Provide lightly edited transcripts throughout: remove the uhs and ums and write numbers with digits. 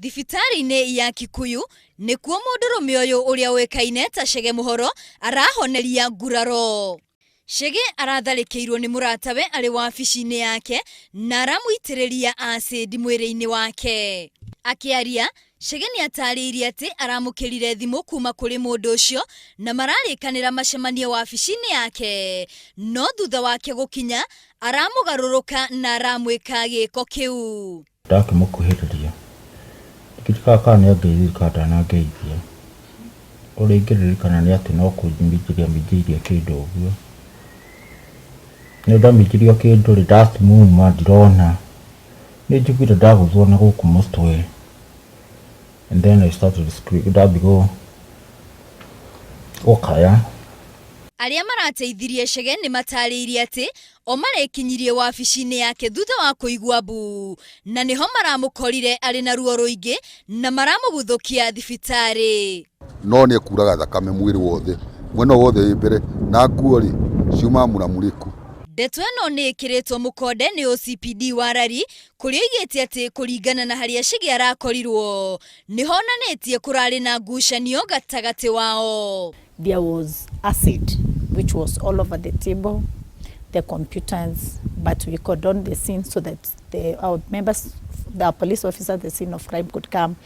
Thibitari-inĩ ya Kikuyu nĩkuo Mundurume ũyũ ũrĩa wĩkaine ta Chege Mũhoro arahoneria nguraro. Chege aratharĩkĩirwo nĩ mũratawe arĩ wafisi-inĩ yake na aramuitĩrĩria acid mwĩrĩ-inĩ wake. Akĩaria, Chege nĩatarĩirie atĩ aramũkĩrire thimũ kuma kũrĩ mũndũ ũcio na mararĩkanĩra macemanie wafisi-inĩ yake, no thutha wake gũkinya aramũgarũrũka na aramwĩka gĩko kĩu. Ndakĩmũkuhĩrĩria kaka nĩ angeithia na ngeithia ũrĩa ingĩririkana nĩ atĩ no kũnjinjĩria kĩndũ ũguo nĩ ndaminjirio kĩndũ ndatimuma ndirona nĩ njiguire ndagũthwo na gũkũ mũtwe, and then I started screaming ndabigo okaya. Arĩa marateithirie Chege nĩ matarĩirie atĩ o marekinyirie wafisi-inĩ yake thutha wa kũigua mbu na nĩho maramũkorire arĩ na ruo rũingĩ na maramũguthũkia thibitari. No nĩ kuraga thakame mwĩrĩ wothe mwena wothe mbere na nguo ri ciuma mũramũrĩku. Ndeto ĩno nĩ ĩkĩrĩtwo mũkonde nĩ OCPD wa Rari kũrĩa oigĩte atĩ kũringana na harĩa Chege arakorirwo nĩhonanĩtie kũrarĩ na ngucanio gatagatĩ wao. There was acid which was all over the table, the computers, but we cordoned the scene so that our members, the police officers at the scene of crime could come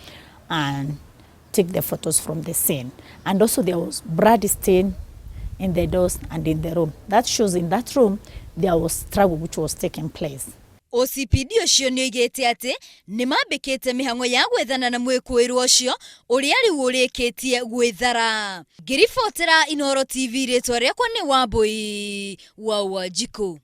and take the photos from the scene. And also there was blood stain in the doors and in the room. That shows in that room there was struggle which was taking place. OCPD ucio nĩ oigĩte atĩ nĩ mambĩkĩte mihango ya gwethana na mwikuirwo ucio ũrĩa rĩu ũrĩkĩtie gwethara. Ngĩribotera Inooro TV rĩtwa rĩakwa nĩ Wambui wa Wanjikũ.